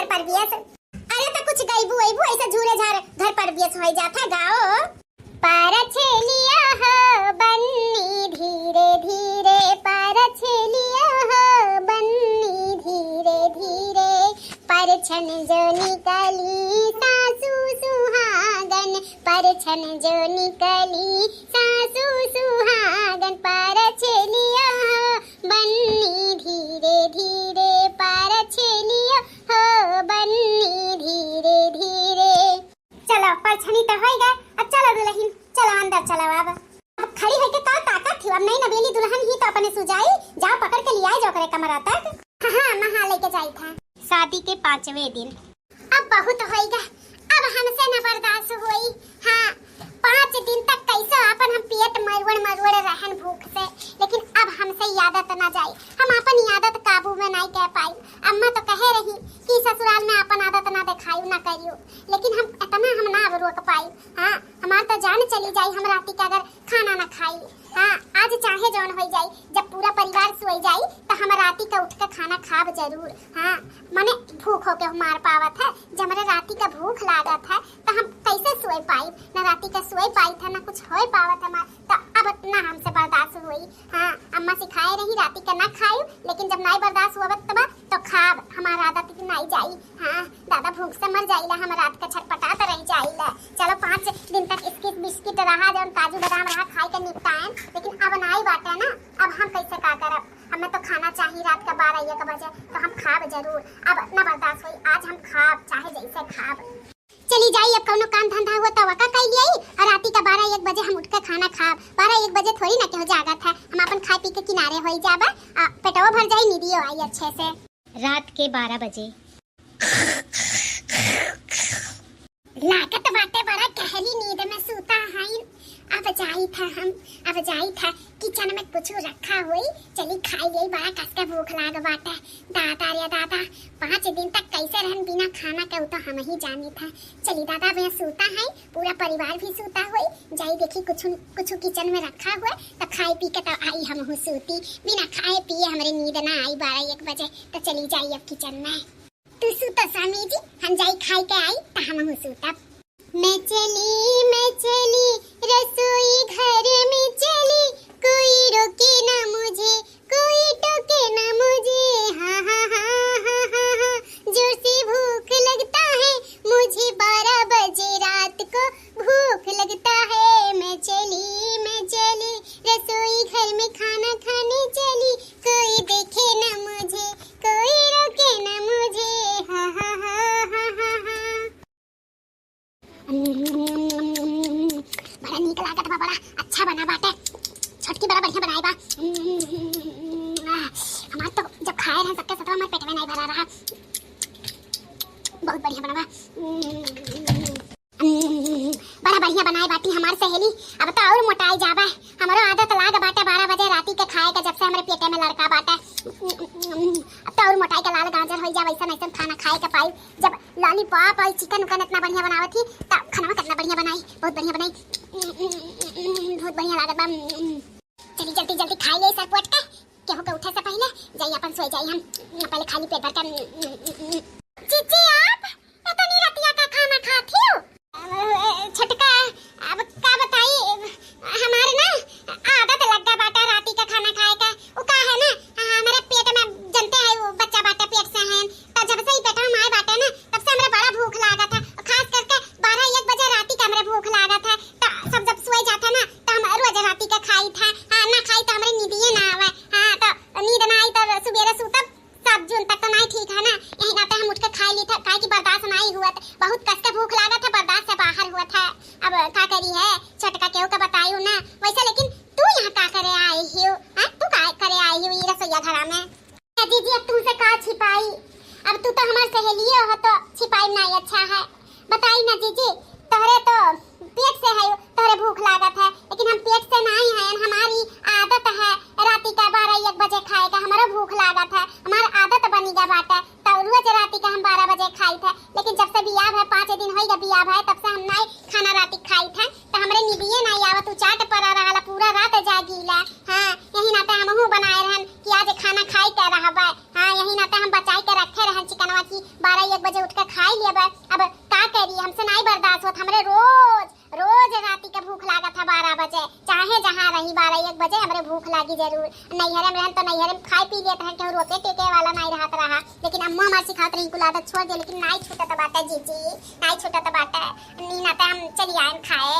घर पर बियस। अरे तो कुछ गईबू वईबू ऐसा झूले झार घर पर बियस हो जाता गाओ। पर छेलिया हो बन्नी धीरे धीरे, पर छेलिया हो बन्नी धीरे धीरे, पर छन जो निकली सासू सुहागन, पर छन जो निकली सासू सुहागन, पर छेलिया हो बन्नी धीरे धीरे, पर छेलिया हो बन्नी धीरे धीरे। चलो परछनी तो हो गए, अब चलो दुल्हन चलो अंदर चलो। अब खड़ी होके का ताकत थी, अब नहीं नवेली दुल्हन ही तो अपने सुजाई जाओ पकड़ के ले आए जो करे कमरा तक। हाँ महा लेके जाई था। शादी के 5वें दिन अब बहुत होएगा, अब हमसे न बर्दाश्त हुई। हाँ 5 दिन तक कैसे अपन हम पेट मरवड़ रहन भूख से, लेकिन अब हमसे आदत न जाए, हम अपन आदत काबू में नहीं कर पाई। अम्मा तो कहे रही कि ससुराल में अपन आदत ना दिखाई ना करियो, लेकिन हम इतना हम ना रोक पाई। हाँ हमार तो जान चली जाई हम राती का अगर खाना ना खाई। हाँ आज चाहे जौन हो जाए, जब पूरा परिवार सोई जाए तो हम राती का उठ के खाना खाब जरूर। हाँ माने भूख होके मार पावत है, जब हमारे राती का भूख लागत है तो हम कैसे सोए पाई, ना राती का सोए पाई था ना कुछ हो पावत हमार, तो अब ना हमसे बर्दाश्त हुई। हाँ अम्मा सिखाए रही राती का ना खायू, लेकिन जब नहीं बर्दाश्त हुआ तब तो खाब, हमारा आदत नहीं जाई। हाँ दादा भूख से मर जाइला, हम रात का छटपटात रह जाइला। चलो 5 दिन तक स्किट बिस्किट रहा जौन काजू बादाम रहा खाई के निपटाएं, लेकिन अब नहीं बाटे ना, अब हम कैसे का करब। हमें तो खाना चाहिए रात का 12-1 बजे, तो हम खाब जरूर। अब ना बर्दाश्त हुई, आज हम खाब चाहे जैसे खाब। चली जाई अब कौनो काम धंधा हुआ तो वका कई लियाई, और राती का 12-1 बजे हम उठ के खाना खाब। 12-1 बजे थोड़ी ना केहू जागत है, हम अपन खाए पी के किनारे होई जाबा, पेटवा भर जाई, नींदियो आई अच्छे से। रात के 12 बजे लागत बाटे बड़ा गहरी नींद में सूता है। अब जाई था किचन में कुछ रखा हुई, चली खाई गई, बड़ा कस के भूख लाग बाटे। दादा रे दादा 5 दिन तक कैसे रहन बिना खाना के, तो हम ही जानी था। चली दादा भैया सूता है, पूरा परिवार भी सूता हुई, जाई देखी कुछ किचन में रखा हुआ, तो खाई पी के तो आई हम हूँ सूती। बिना खाए पिए हमारी नींद ना आई 12-1 बजे, तो चली जाई अब किचन में। तू सूता स्वामी जी, हम जाई खाई के आई तो हम हूँ सूता। मैं चली रसोई घर में चली, कोई रोके ना मुझे, कोई टोके ना मुझे। हाँ हाँ हाँ हाँ हाँ हाँ जोर से भूख लगता है मुझे, 12 बजे रात को भूख लगता है। मैं चली रसोई घर में खाना खाने चली, कोई देखे ना मुझे, कोई रोके ना मुझे। हाँ हाँ हाँ हाँ हाँ हाँ बड़ा नीक लागत बा, बड़ा अच्छा बना बाटे, छोटकी बड़ा बढ़िया बनाई बा। हमार तो जब खाए रहे सबके साथ हमारे पेट में नहीं भरा रहा, बहुत बढ़िया बना बा। बड़ा बढ़िया बनाए बाटी हमार सहेली, अब तो और मोटाई जाबा। हमारो आदत लाग बाटे 12 बजे राती के खाए का, जब से हमारे पेटे में लड़का बाटे। अब तो और मोटाई का लाल गाजर हो जा, वैसा खाना खाए का पाई। जब लॉलीपॉप और चिकन उकन इतना बढ़िया बनावत थी, तब खाना कितना बढ़िया बनाई, बहुत बढ़िया बनाई, बहुत बढ़िया लागत बा। चली जल्दी खाई ले सर पोट के, केहू के उठे से पहले जाई अपन सोई जाई, हम पहले खाली पेट भर के। जीजी आप इतनी रतिया का खाना खाती हो? छटका अब का बताई, हमारे ना आदत लग गया बाटा राती का खाना खाए का। वो का है ना हमारे पेट में जनते है वो बच्चा बाटा पेट से है, तो जब से ही पेट में आए बाटे ना तब से हमारे बड़ा भूख लागा था, खास करके 12-1 बजे राती का हमारे भूख लागा था। तो सब जब सोए जाता ना तो हम रोज राती का खाई था। हाँ ना खाई तो हमारी नींदिए ना आवे। हाँ तो नींद ना आई तो सुबह सुतब 7 जून तक तो नहीं ठीक है ना, यही नाते हम उठ के खाई ली था, काहे की बर्दाश्त नहीं हुआ था, बहुत कस के भूख लागा था, बर्दाश्त से बाहर हुआ था। अब का करी है, छटका केहू का बताई ना वैसे। लेकिन तू यहाँ का करे आई हो? तू का करे आई हो ये रसोईया घरा में? दीदी अब तुमसे का छिपाई, अब तू तो हमारी सहेली हो तो छिपाई नहीं अच्छा है। बताई ना जीजी, तोहरे तो पेट से है, तोहरे भूख लागत है, लेकिन हम पेट से नहीं है, हमारी आदत है राती का 12-1 बजे खाए का, हमारा भूख लागत है, हमारा आदत बनी गा बाटा, तो रोज राती का हम 12 बजे खाई था। लेकिन जब से बियाह है 5 दिन होई गा बियाह है, तब से हम नहीं खाना राती खाई था, तो हमरे निदिए नहीं आवत, तू चाट पर रहला पूरा रात जागीला। हाँ यही नाते हमहू बनाए रहन कि आज खाना खाई के रहबे। हाँ यही नाते हम बचाई के रखे रहन चिकनवा की 12-1 बजे उठ के खाई लिया बा। अब का करी, हमसे नहीं बर्दाश्त होत। हमरे रोज रोज राती के भूख लागत है 12 बजे, चाहे जहाँ रही 12-1 बजे हमरे भूख लागी जरूर। नैहरे में रहन तो नैहरे में खाई पी लेत है, केहू रोके टेके वाला नहीं रहत रहा, लेकिन अम्मा हमार सिखात रही कुल आदत छोड़ दे, लेकिन नहीं छूटत बाटे जीजी, नहीं छूटत बाटे। नीना ते हम चली आए खाए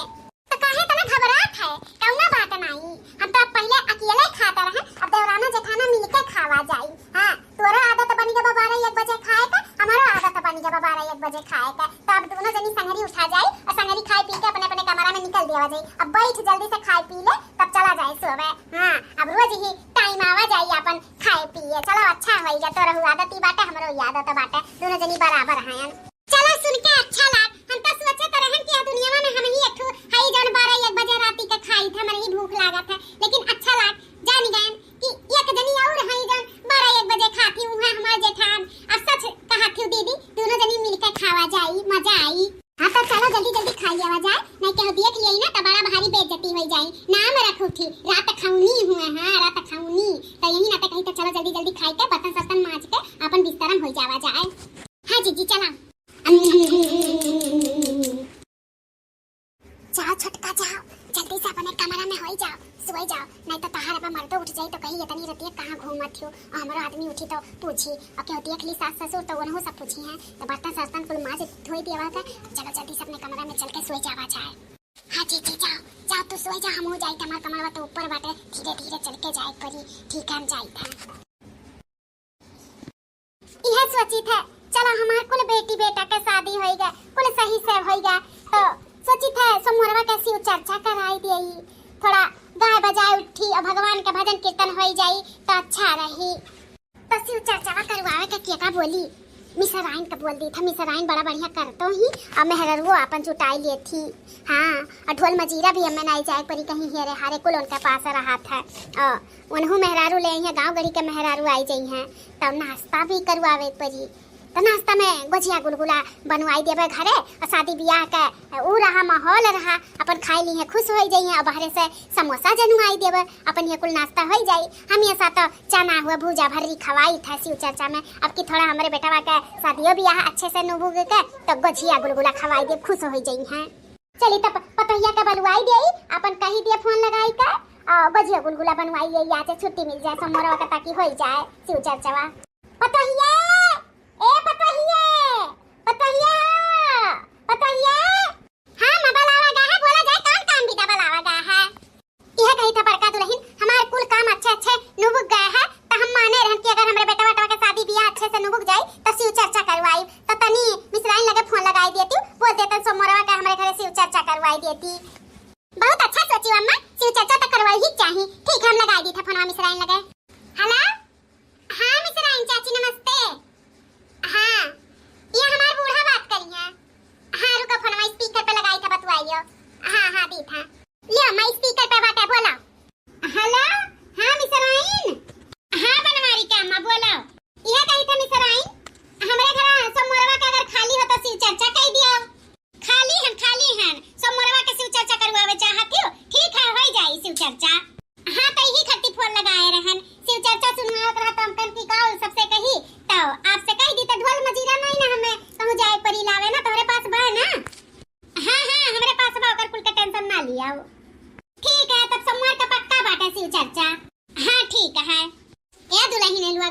तो काहे तना घबरात है, कौना बात नहीं। हम तो पहले अकेले खाता रहे, अब देवराना जेठाना मिलके खावा जाई। हां तोरा आदत बनी गबा 12-1 बजे खाए का, हमारो आदत बनी गबा 12-1 बजे खाए का। तो अब दोनों जनी संगरी उठा जाए और संगरी खाई पी के अपने अपने कमरा में निकल देवा जाए। अब बैठ जल्दी से खाई पी ले तब चला जाए सोवे। हां अब रोज ही टाइम आवा जाए अपन खाए पिए, चलो अच्छा होइगा। तोरा आदत ही बाटे, हमरो आदत बाटे, दोनों जनी बराबर हैं। चलो सुन के अच्छा लाग। हम तो सोचत रहन कि दुनिया में हम ही एक हई जन 12-1 बजे राती के खाई थे, हमरे ही भूख लागत है, लेकिन अच्छा लाग जान गए कि एक जनी और हई जन 12-1 बजे खाती हूं। हमार जेठान अब सच कहत हूं दीदी, दोनों जनी मिलकर खावा जाई, मजा आई। हां तो चलो जल्दी जल्दी खाई आवा जाए, नहीं के देख लियई ना तो बड़ा भारी बेइज्जती हो जाई। नाम रखू थी रात खाऊनी हुए। हां रात खाऊनी तो यही ना तो कहीं तो चलो जल्दी जल्दी खाई के बर्तन सर्तन मांज के अपन बिस्तर में हो जावा जाए। हां जीजी चला जाओ छोटका, जाओ जल्दी से अपने कमरा में हो जाओ, सोई जाओ, नहीं तो तहार अब मर्दो उठ जाई तो कहीं इतनी रतिया कहां घूमत हो। और हमारा आदमी उठी तो पूछी और क्यों देख ली सास ससुर तो उन्हों सब पूछी हैं तो बर्तन सर्तन कुल मां से धोई दिया था। चलो जल्दी से अपने कमरा में चल के सोई जावा जाए। हां जी जी जाओ जाओ तू सोई जा, हम हो जाई हमार कमरा तो ऊपर बाटे, धीरे धीरे चल के जाए परी, ठीक है हम जाई था। यह सोची थे चलो हमार कुल बेटी बेटा के शादी होई गए, कुल सही से होई गए, तो सोची थे समोरवा के शिव चर्चा कराई देई, थोड़ा गाय बजाए उठी और भगवान के भजन कीर्तन होई जाई तो अच्छा रही। तो शिव चर्चा करवावे के केका बोली मिसराइन का बोल दी था। मिसराइन बड़ा बढ़िया करतो ही और मेहररुओ अपन जुटाई लिए थी। हाँ और ढोल मजीरा भी हमें नहीं जाए परी कहीं हेरे हारे कुल उनके पास रहा था। उन्हों मेहरारू ले हैं, गाँव गड़ी के मेहरारू आई जाई हैं, तब नाश्ता भी करवावे परी। तो नाश्ता में गुजिया गुलगुला बनवाई देवे घरे और शादी ब्याह का ऊ रहा माहौल रहा, अपन खाई ली है खुश हो जाइए और बाहर से समोसा जनुआई देवे, अपन ये कुल नाश्ता हो जाई। हम ये साथ चना हुआ भूजा भर्री खवाई था शिव चर्चा में। अब कि थोड़ा हमारे बेटवा का शादियों ब्याह अच्छे से नुबुग के तो गुजिया गुलगुला खवाई दे, खुश हो जाई हैं। चली तब पतैया का बलवाई दे, अपन कही दिए फोन लगाई का और गुजिया गुलगुला बनवाई दे, या छुट्टी मिल जाए सोमवार का ताकि हो जाए शिव चर्चा। पतैया ए पतैया पतैया पतैया, हां मैं बलावा गा है, बोला जाए कौन काम भी बलावा गा है। यह कही था बड़का दुल्हन हमार कुल काम अच्छे अच्छे नुबुक गए है, तो हम माने रहन कि अगर हमरे बेटा बेटा के शादी ब्याह अच्छे से नुबुक जाए तो शिव चर्चा करवाई। तो तनी मिसराइन लगे फोन लगाई देती, बोल देता सोमवार का हमारे घरे शिव चर्चा करवाई देती। बहुत अच्छा सोची अम्मा, शिव चर्चा तो करवाई ही चाहिए। ठीक है हम लगाई दी था फोन मिसराइन लगे। हेलो हां मिसराइन चाची नमस्ते। हाँ ये हमार बूढ़ा बात करी है। हाँ रुको फोन में स्पीकर पे लगाई था बतवाइयो। हाँ हाँ दी था, लियो मैं स्पीकर पे बाटे बोला। हेलो हाँ मिसराइन, हाँ बनवारी का अम्मा बोलो। यह कही था मिसराइन हमरे घर सोमवारवा के अगर खाली हो तो शिव चर्चा कह दियो। खाली हैं सोमवारवा के शिव चर्चा करवावे चाहती हो, ठीक है हो जाई शिव चर्चा। हाँ तो यही खट्टी फोन लगाए रहन शिव चर्चा सुनवाओ रहा तो हम की कॉल सबसे कही तो आपसे कह दी तो ढोल मजीरा नहीं ना हमें कहूं जाए परी लावे ना, तुम्हारे पास बा ना। हां हां हमारे पास बा, ओकर कुल के टेंशन ना लिया। ठीक है तब सोमवार का पक्का बाटा शिव चर्चा। हां ठीक है ए दुल्हन ने लुआ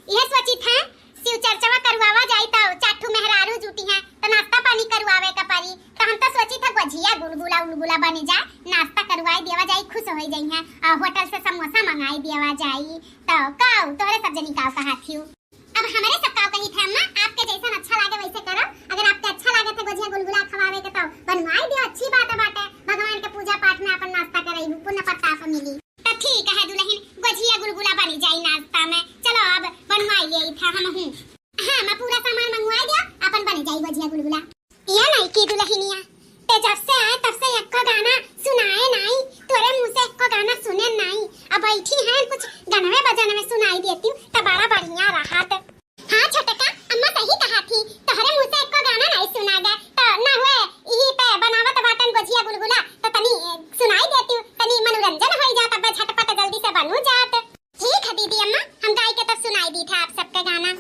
यह सोची था शिव चर्चा करवावा जाई तो चाठू मेहरारू जुटी है तो नाश्ता पानी करवावे का परी। तो हम तो सोची था गुजिया गुलगुला उलगुला बनी जा, नाश्ता करवाई देवा जाई, खुश हो जाई है और होटल से समोसा मंगाई देवा जाई। तो काऊ तोरे सब जनी काऊ कहा थी। अब हमारे सब काऊ कही था अम्मा आपके जैसा अच्छा लागे वैसे करो, अगर आपके अच्छा लागे तो गुजिया गुलगुला खवावे के तो बनवाई दियो, अच्छी बात बाटे। भगवान के पूजा पाठ में अपन नाश्ता करई पुण्य पत्ता आप मिली। तो ठीक है दुल्हन गुजिया गुलगुला बनी जाई नाश्ता में, चलो अब बनवाई ले था हम हूं। हां मैं पूरा सामान मंगवाई दिया, अपन बन जाई गुजिया गुलगुला। या नहीं की दुल्हनिया ते जब से आए तब से एक को गाना सुनाए नहीं, तोरे मुंह से एक को गाना सुने नहीं। अब बैठी हैं कुछ गाना बजाना में सुनाई देती हूं तो बड़ा बढ़िया रहा। हां छोटका अम्मा सही कहा थी, तोहरे मुंह से एक को गाना नहीं सुना गया तो ना हुए यही पे बनावत बाटन गुजिया गुलगुला तो तनी सुनाई देती हूं, तनी मनोरंजन हो जाता, अब झटपट जल्दी से बनू जात। ठीक है दीदी अम्मा हम गाय के तो सुनाई दी था आप सबका गाना।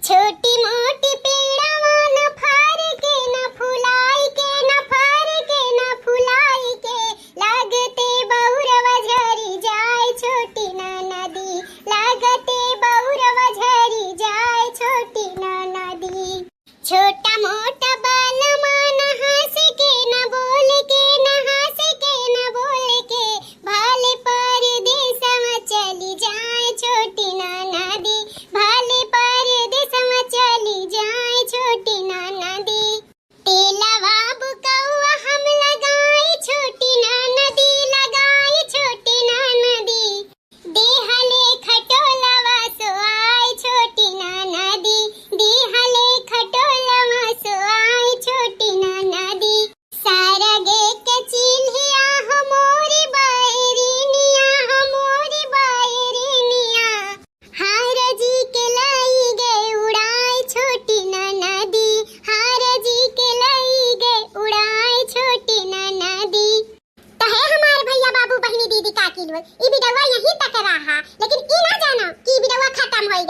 छोटी मोटी पेड़ा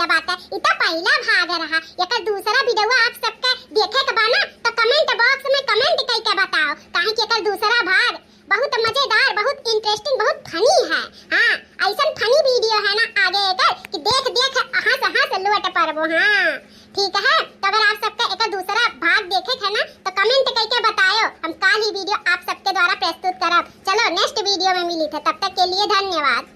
बढ़िया बात है। इतना पहला भाग रहा, एकर दूसरा वीडियो आप सबके देखे के बाना तो कमेंट बॉक्स में कमेंट करके बताओ, काहे कि एकर दूसरा भाग बहुत मजेदार, बहुत इंटरेस्टिंग, बहुत फनी है। हां, ऐसा फनी वीडियो है ना आगे एकर कि देख देख हंस लोट परबो। हां ठीक है, तो अगर आप सबका एक दूसरा भाग देखे है ना तो कमेंट करके बताओ, हम कल ही वीडियो आप सबके द्वारा प्रस्तुत करब। चलो नेक्स्ट वीडियो में मिली थे, तब तक के लिए धन्यवाद।